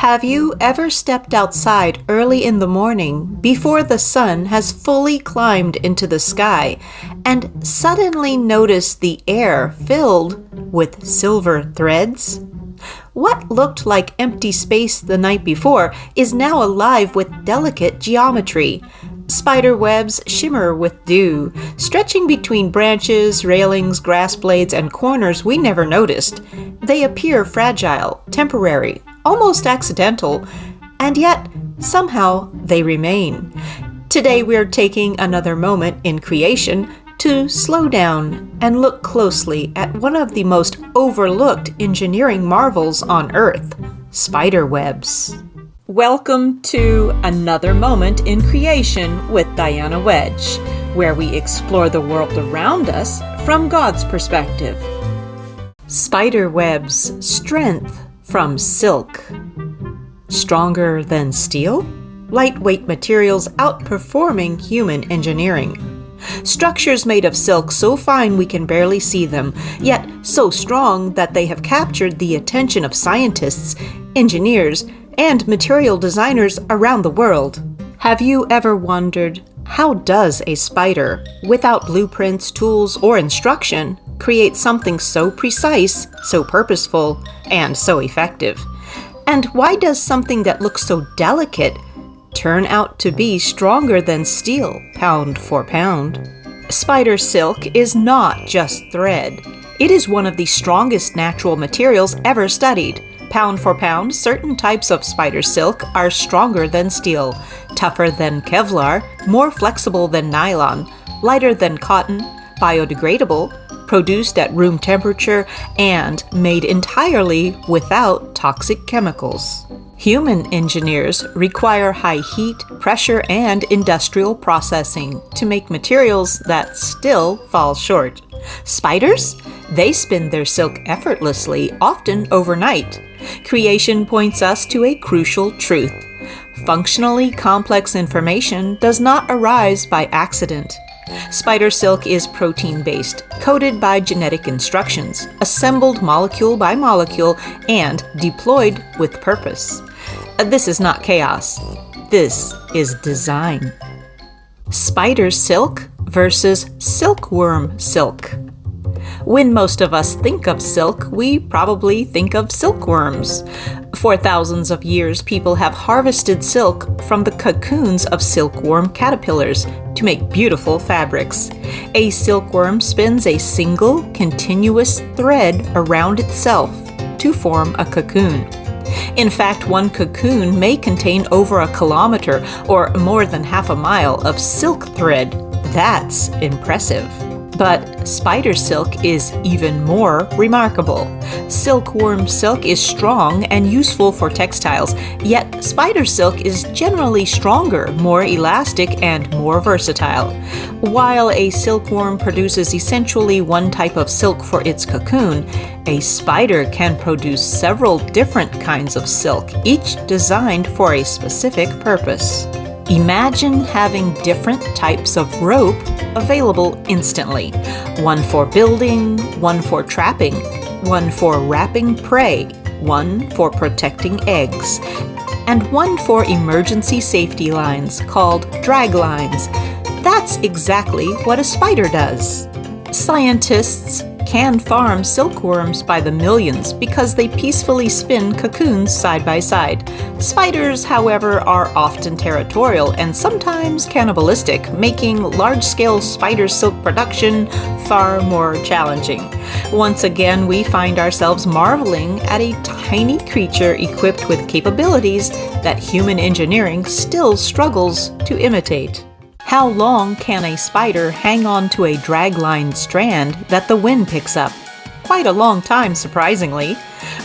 Have you ever stepped outside early in the morning before the sun has fully climbed into the sky and suddenly noticed the air filled with silver threads? What looked like empty space the night before is now alive with delicate geometry. Spiderwebs shimmer with dew, stretching between branches, railings, grass blades, and corners we never noticed. They appear fragile, temporary, almost accidental, and yet somehow they remain. Today we're taking another moment in creation to slow down and look closely at one of the most overlooked engineering marvels on Earth, spiderwebs. Welcome to Another Moment in Creation with Diana Wedge, where we explore the world around us from God's perspective. Spiderwebs' strength from silk. Stronger than steel? Lightweight materials outperforming human engineering. Structures made of silk so fine we can barely see them, yet so strong that they have captured the attention of scientists, engineers, and material designers around the world. Have you ever wondered, how does a spider, without blueprints, tools, or instruction, create something so precise, so purposeful, and so effective? And why does something that looks so delicate turn out to be stronger than steel, pound for pound? Spider silk is not just thread. It is one of the strongest natural materials ever studied. Pound for pound, certain types of spider silk are stronger than steel, tougher than Kevlar, more flexible than nylon, lighter than cotton, biodegradable, produced at room temperature, and made entirely without toxic chemicals. Human engineers require high heat, pressure, and industrial processing to make materials that still fall short. Spiders? They spin their silk effortlessly, often overnight. Creation points us to a crucial truth. Functionally complex information does not arise by accident. Spider silk is protein-based, coded by genetic instructions, assembled molecule by molecule, and deployed with purpose. This is not chaos. This is design. Spider silk versus silkworm silk. When most of us think of silk, we probably think of silkworms. For thousands of years, people have harvested silk from the cocoons of silkworm caterpillars to make beautiful fabrics. A silkworm spins a single, continuous thread around itself to form a cocoon. In fact, one cocoon may contain over a kilometer or more than half a mile of silk thread. That's impressive. But spider silk is even more remarkable. Silkworm silk is strong and useful for textiles, yet spider silk is generally stronger, more elastic, and more versatile. While a silkworm produces essentially one type of silk for its cocoon, a spider can produce several different kinds of silk, each designed for a specific purpose. Imagine having different types of rope available instantly. One for building, one for trapping, one for wrapping prey, one for protecting eggs, and one for emergency safety lines called draglines. That's exactly what a spider does. Scientists can farm silkworms by the millions because they peacefully spin cocoons side by side. Spiders, however, are often territorial and sometimes cannibalistic, making large-scale spider silk production far more challenging. Once again, we find ourselves marveling at a tiny creature equipped with capabilities that human engineering still struggles to imitate. How long can a spider hang on to a dragline strand that the wind picks up? Quite a long time, surprisingly.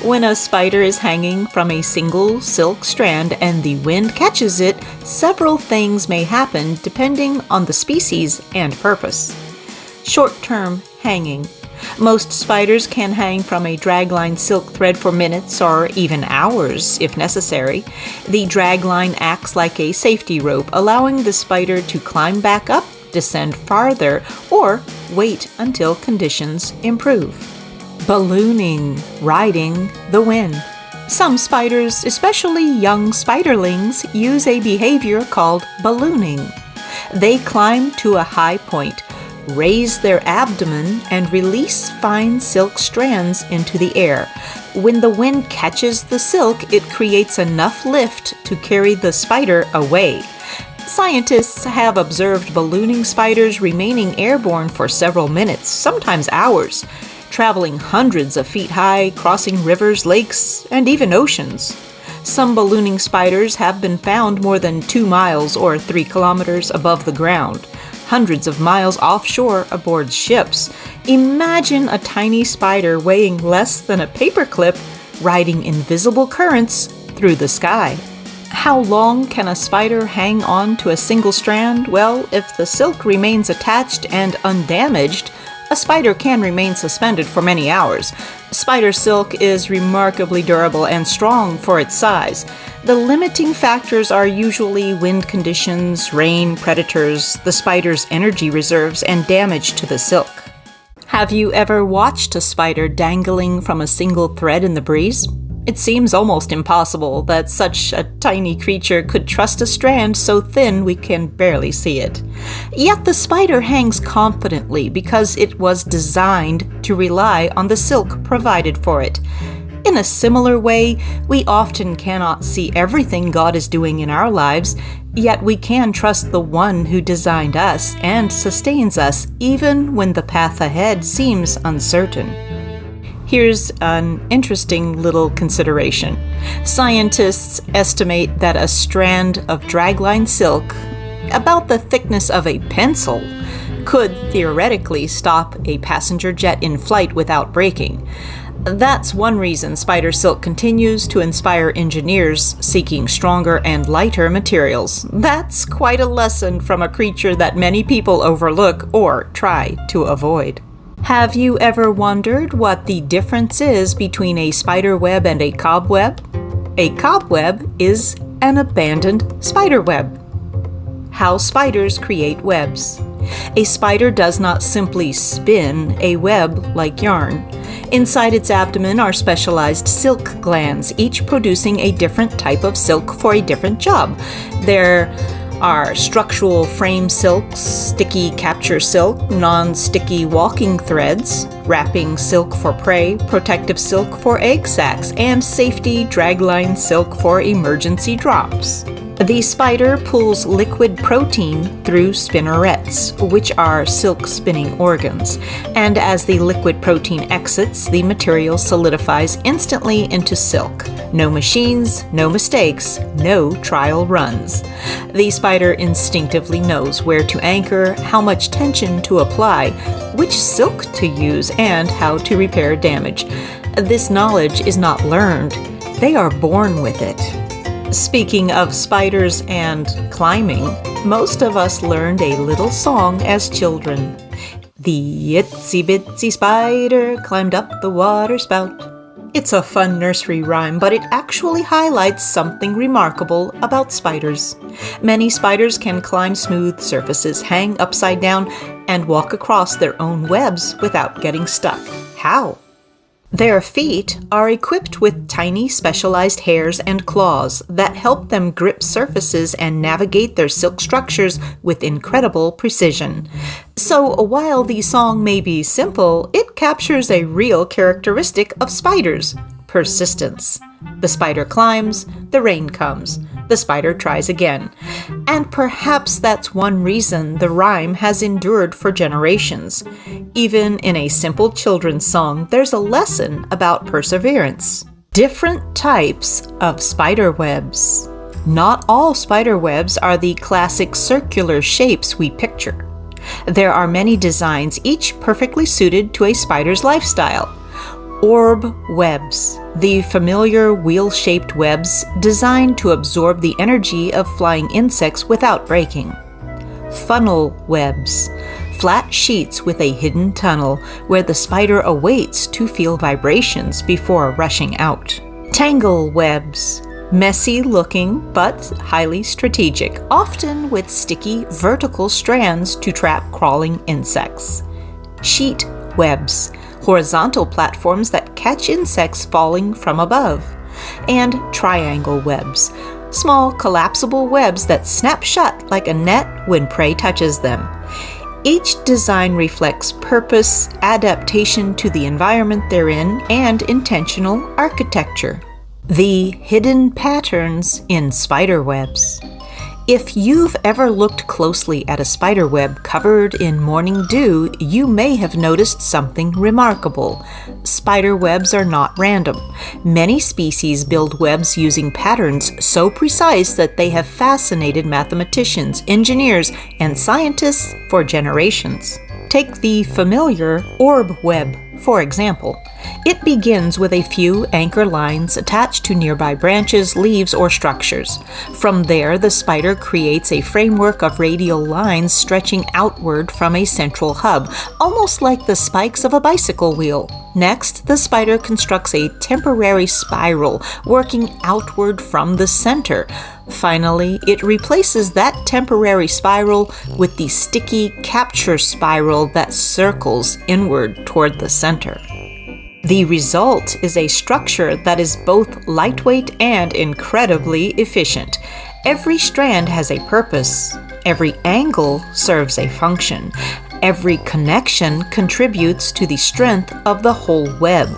When a spider is hanging from a single silk strand and the wind catches it, several things may happen depending on the species and purpose. Short-term hanging. Most spiders can hang from a dragline silk thread for minutes or even hours if necessary. The dragline acts like a safety rope, allowing the spider to climb back up, descend farther, or wait until conditions improve. Ballooning, riding the wind. Some spiders, especially young spiderlings, use a behavior called ballooning. They climb to a high point, raise their abdomen, and release fine silk strands into the air. When the wind catches the silk, it creates enough lift to carry the spider away. Scientists have observed ballooning spiders remaining airborne for several minutes, sometimes hours, traveling hundreds of feet high, crossing rivers, lakes, and even oceans. Some ballooning spiders have been found more than 2 miles or 3 kilometers above the ground, hundreds of miles offshore aboard ships. Imagine a tiny spider weighing less than a paperclip riding invisible currents through the sky. How long can a spider hang on to a single strand? Well, if the silk remains attached and undamaged, a spider can remain suspended for many hours. Spider silk is remarkably durable and strong for its size. The limiting factors are usually wind conditions, rain, predators, the spider's energy reserves, and damage to the silk. Have you ever watched a spider dangling from a single thread in the breeze? It seems almost impossible that such a tiny creature could trust a strand so thin we can barely see it. Yet the spider hangs confidently because it was designed to rely on the silk provided for it. In a similar way, we often cannot see everything God is doing in our lives, yet we can trust the one who designed us and sustains us even when the path ahead seems uncertain. Here's an interesting little consideration. Scientists estimate that a strand of dragline silk, about the thickness of a pencil, could theoretically stop a passenger jet in flight without breaking. That's one reason spider silk continues to inspire engineers seeking stronger and lighter materials. That's quite a lesson from a creature that many people overlook or try to avoid. Have you ever wondered what the difference is between a spider web and a cobweb? A cobweb is an abandoned spider web. How spiders create webs. A spider does not simply spin a web like yarn. Inside its abdomen are specialized silk glands, each producing a different type of silk for a different job. There are structural frame silks, sticky capture silk, non-sticky walking threads, wrapping silk for prey, protective silk for egg sacs, and safety dragline silk for emergency drops. The spider pulls liquid protein through spinnerets, which are silk spinning organs, and as the liquid protein exits, the material solidifies instantly into silk. No machines, no mistakes, no trial runs. The spider instinctively knows where to anchor, how much tension to apply, which silk to use, and how to repair damage. This knowledge is not learned, they are born with it. Speaking of spiders and climbing, most of us learned a little song as children. The itsy bitsy spider climbed up the water spout. It's a fun nursery rhyme, but it actually highlights something remarkable about spiders. Many spiders can climb smooth surfaces, hang upside down, and walk across their own webs without getting stuck. How? Their feet are equipped with tiny specialized hairs and claws that help them grip surfaces and navigate their silk structures with incredible precision. So while the song may be simple, it captures a real characteristic of spiders: persistence. The spider climbs, the rain comes. The spider tries again. And perhaps that's one reason the rhyme has endured for generations. Even in a simple children's song, there's a lesson about perseverance. Different types of spider webs. Not all spider webs are the classic circular shapes we picture. There are many designs, each perfectly suited to a spider's lifestyle. Orb webs, the familiar wheel-shaped webs designed to absorb the energy of flying insects without breaking. Funnel webs, flat sheets with a hidden tunnel where the spider awaits to feel vibrations before rushing out. Tangle webs, messy-looking but highly strategic, often with sticky vertical strands to trap crawling insects. Sheet webs, horizontal platforms that catch insects falling from above. and triangle webs, small collapsible webs that snap shut like a net when prey touches them. Each design reflects purpose, adaptation to the environment they're in, and intentional architecture. The hidden patterns in spiderwebs. If you've ever looked closely at a spiderweb covered in morning dew, you may have noticed something remarkable. Spiderwebs are not random. Many species build webs using patterns so precise that they have fascinated mathematicians, engineers, and scientists for generations. Take the familiar orb web, for example. It begins with a few anchor lines attached to nearby branches, leaves, or structures. From there, the spider creates a framework of radial lines stretching outward from a central hub, almost like the spikes of a bicycle wheel. Next, the spider constructs a temporary spiral, working outward from the center. Finally, it replaces that temporary spiral with the sticky capture spiral that circles inward toward the center. The result is a structure that is both lightweight and incredibly efficient. Every strand has a purpose. Every angle serves a function. Every connection contributes to the strength of the whole web.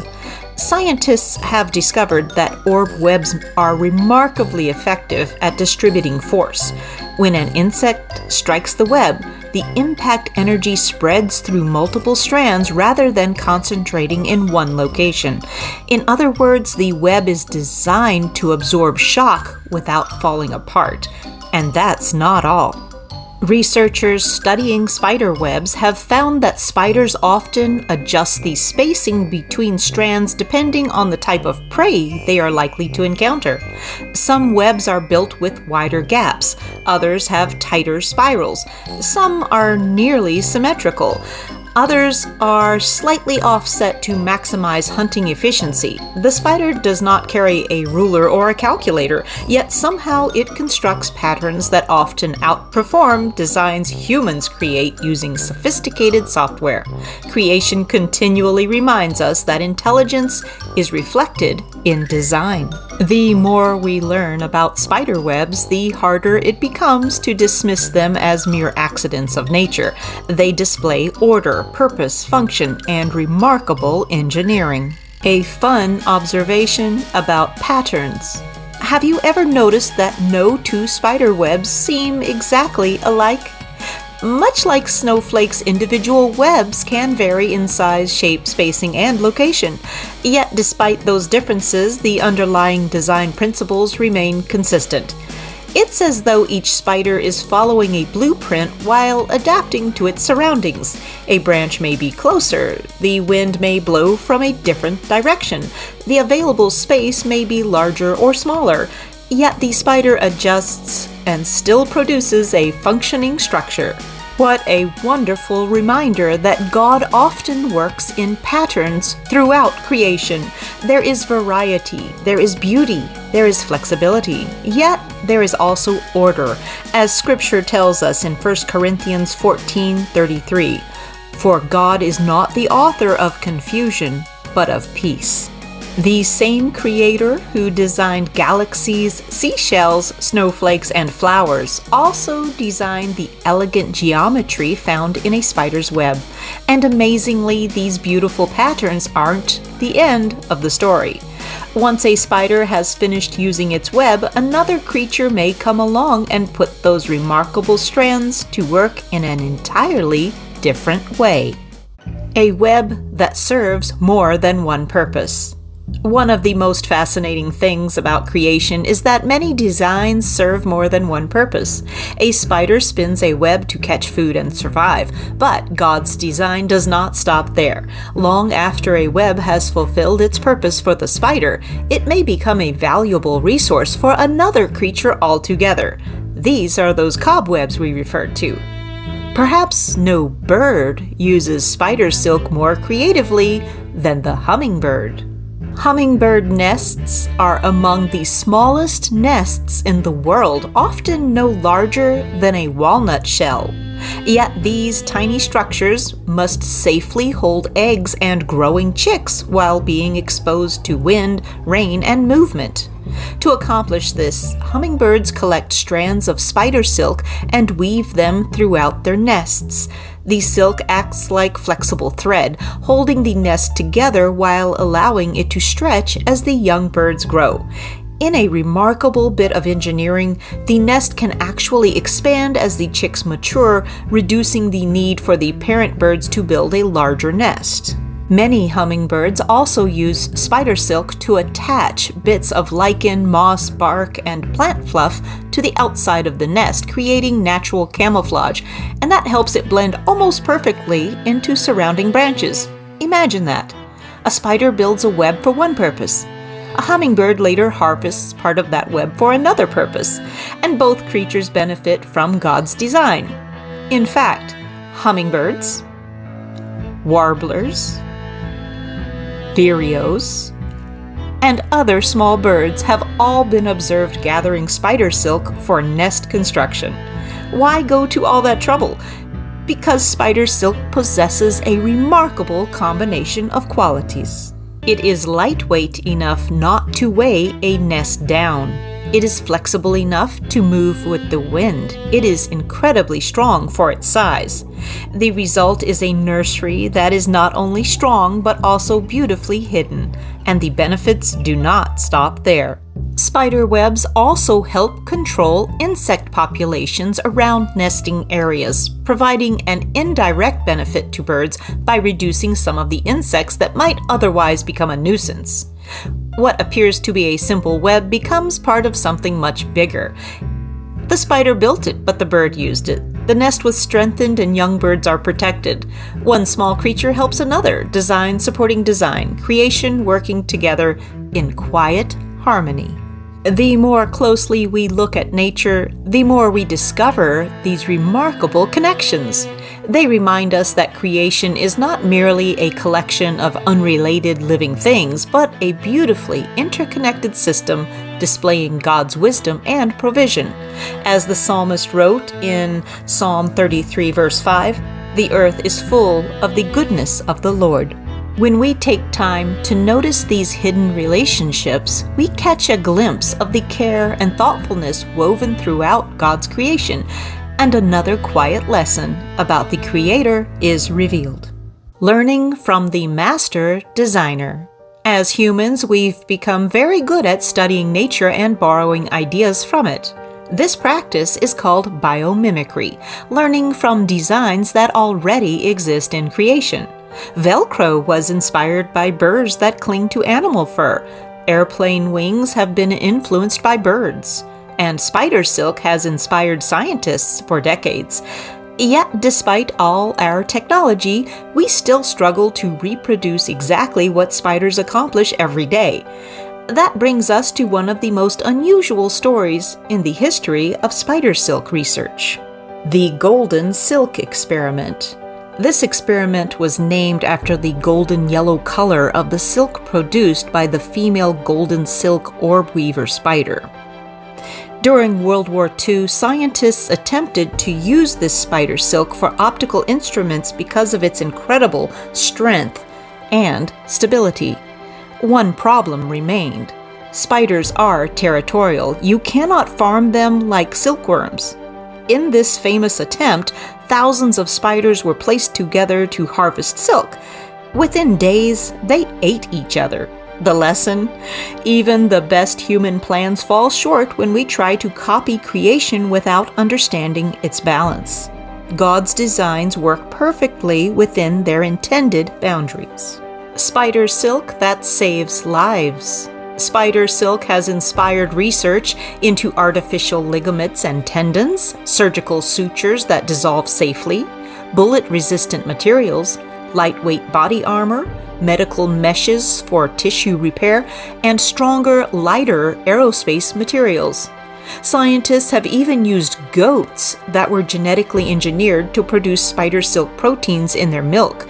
Scientists have discovered that orb webs are remarkably effective at distributing force. When an insect strikes the web, the impact energy spreads through multiple strands rather than concentrating in one location. In other words, the web is designed to absorb shock without falling apart. And that's not all. Researchers studying spider webs have found that spiders often adjust the spacing between strands depending on the type of prey they are likely to encounter. Some webs are built with wider gaps, others have tighter spirals, some are nearly symmetrical. Others are slightly offset to maximize hunting efficiency. The spider does not carry a ruler or a calculator, yet somehow it constructs patterns that often outperform designs humans create using sophisticated software. Creation continually reminds us that intelligence is reflected in design. The more we learn about spider webs, the harder it becomes to dismiss them as mere accidents of nature. They display order, purpose, function, and remarkable engineering. A fun observation about patterns. Have you ever noticed that no two spider webs seem exactly alike? Much like snowflakes, individual webs can vary in size, shape, spacing, and location. Yet, despite those differences, the underlying design principles remain consistent. It's as though each spider is following a blueprint while adapting to its surroundings. A branch may be closer, the wind may blow from a different direction, the available space may be larger or smaller, yet the spider adjusts and still produces a functioning structure. What a wonderful reminder that God often works in patterns throughout creation. There is variety, there is beauty, there is flexibility, yet there is also order, as Scripture tells us in 1 Corinthians 14:33. For God is not the author of confusion, but of peace. The same creator who designed galaxies, seashells, snowflakes, and flowers also designed the elegant geometry found in a spider's web. And amazingly, these beautiful patterns aren't the end of the story. Once a spider has finished using its web, another creature may come along and put those remarkable strands to work in an entirely different way. A web that serves more than one purpose. One of the most fascinating things about creation is that many designs serve more than one purpose. A spider spins a web to catch food and survive, but God's design does not stop there. Long after a web has fulfilled its purpose for the spider, it may become a valuable resource for another creature altogether. These are those cobwebs we referred to. Perhaps no bird uses spider silk more creatively than the hummingbird. Hummingbird nests are among the smallest nests in the world, often no larger than a walnut shell. Yet these tiny structures must safely hold eggs and growing chicks while being exposed to wind, rain, and movement. To accomplish this, hummingbirds collect strands of spider silk and weave them throughout their nests. The silk acts like flexible thread, holding the nest together while allowing it to stretch as the young birds grow. In a remarkable bit of engineering, the nest can actually expand as the chicks mature, reducing the need for the parent birds to build a larger nest. Many hummingbirds also use spider silk to attach bits of lichen, moss, bark, and plant fluff to the outside of the nest, creating natural camouflage, and that helps it blend almost perfectly into surrounding branches. Imagine that. A spider builds a web for one purpose. A hummingbird later harvests part of that web for another purpose, and both creatures benefit from God's design. In fact, hummingbirds, warblers, vireos, and other small birds have all been observed gathering spider silk for nest construction. Why go to all that trouble? Because spider silk possesses a remarkable combination of qualities. It is lightweight enough not to weigh a nest down. It is flexible enough to move with the wind. It is incredibly strong for its size. The result is a nursery that is not only strong but also beautifully hidden, and the benefits do not stop there. Spiderwebs also help control insect populations around nesting areas, providing an indirect benefit to birds by reducing some of the insects that might otherwise become a nuisance. What appears to be a simple web becomes part of something much bigger. The spider built it, but the bird used it. The nest was strengthened and young birds are protected. One small creature helps another, design supporting design, creation working together in quiet harmony. The more closely we look at nature, the more we discover these remarkable connections. They remind us that creation is not merely a collection of unrelated living things, but a beautifully interconnected system displaying God's wisdom and provision. As the psalmist wrote in Psalm 33, verse 5, "The earth is full of the goodness of the Lord." When we take time to notice these hidden relationships, we catch a glimpse of the care and thoughtfulness woven throughout God's creation, and another quiet lesson about the Creator is revealed. Learning from the Master Designer. As humans, we've become very good at studying nature and borrowing ideas from it. This practice is called biomimicry, learning from designs that already exist in creation. Velcro was inspired by burrs that cling to animal fur. Airplane wings have been influenced by birds. And spider silk has inspired scientists for decades. Yet, despite all our technology, we still struggle to reproduce exactly what spiders accomplish every day. That brings us to one of the most unusual stories in the history of spider silk research: the golden silk experiment. This experiment was named after the golden yellow color of the silk produced by the female golden silk orb weaver spider. During World War II, scientists attempted to use this spider silk for optical instruments because of its incredible strength and stability. One problem remained. Spiders are territorial. You cannot farm them like silkworms. In this famous attempt, thousands of spiders were placed together to harvest silk. Within days, they ate each other. The lesson? Even the best human plans fall short when we try to copy creation without understanding its balance. God's designs work perfectly within their intended boundaries. Spider silk that saves lives. Spider silk has inspired research into artificial ligaments and tendons, surgical sutures that dissolve safely, bullet-resistant materials, lightweight body armor, medical meshes for tissue repair, and stronger, lighter aerospace materials. Scientists have even used goats that were genetically engineered to produce spider silk proteins in their milk,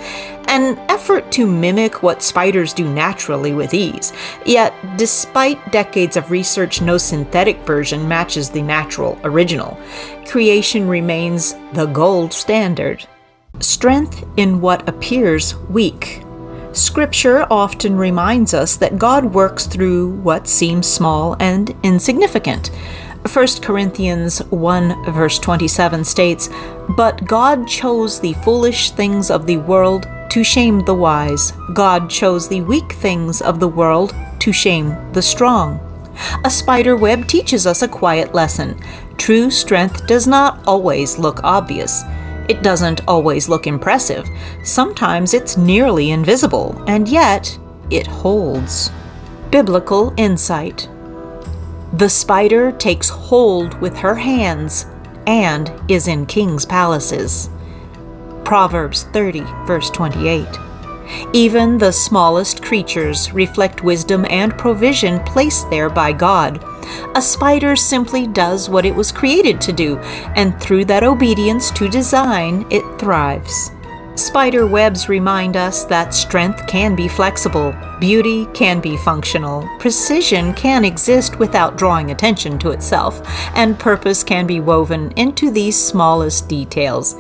an effort to mimic what spiders do naturally with ease. Yet, despite decades of research, no synthetic version matches the natural original. Creation remains the gold standard. Strength in what appears weak. Scripture often reminds us that God works through what seems small and insignificant. 1 Corinthians 1 verse 27 states, "But God chose the foolish things of the world to shame the wise. God chose the weak things of the world to shame the strong." A spider web teaches us a quiet lesson. True strength does not always look obvious. It doesn't always look impressive. Sometimes it's nearly invisible, and yet it holds. Biblical insight. The spider takes hold with her hands and is in kings' palaces. Proverbs 30, verse 28. Even the smallest creatures reflect wisdom and provision placed there by God. A spider simply does what it was created to do, and through that obedience to design, it thrives. Spider webs remind us that strength can be flexible, beauty can be functional, precision can exist without drawing attention to itself, and purpose can be woven into these smallest details.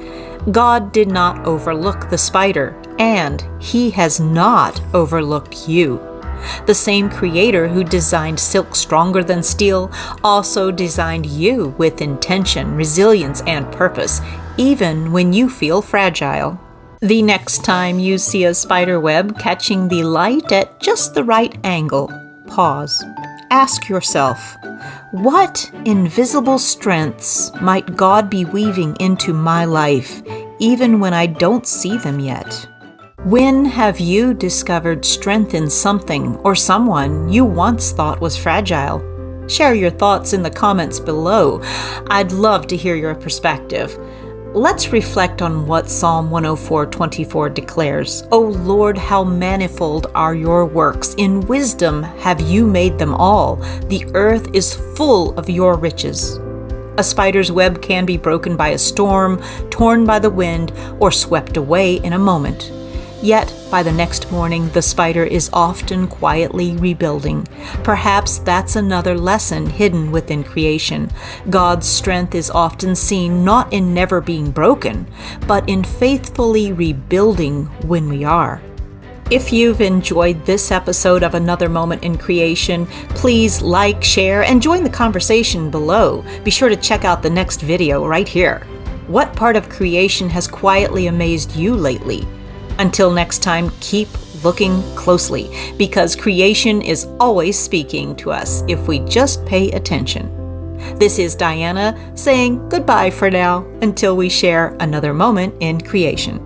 God did not overlook the spider, and He has not overlooked you. The same Creator who designed silk stronger than steel also designed you with intention, resilience, and purpose, even when you feel fragile. The next time you see a spider web catching the light at just the right angle, pause. Ask yourself, what invisible strengths might God be weaving into my life, even when I don't see them yet? When have you discovered strength in something or someone you once thought was fragile? Share your thoughts in the comments below. I'd love to hear your perspective. Let's reflect on what Psalm 104:24 declares. O Lord, how manifold are your works. In wisdom have you made them all. The earth is full of your riches. A spider's web can be broken by a storm, torn by the wind, or swept away in a moment. Yet, by the next morning, the spider is often quietly rebuilding. Perhaps that's another lesson hidden within creation. God's strength is often seen not in never being broken, but in faithfully rebuilding when we are. If you've enjoyed this episode of Another Moment in Creation, please like, share, and join the conversation below. Be sure to check out the next video right here. What part of creation has quietly amazed you lately? Until next time, keep looking closely, because creation is always speaking to us if we just pay attention. This is Diana saying goodbye for now until we share another moment in creation.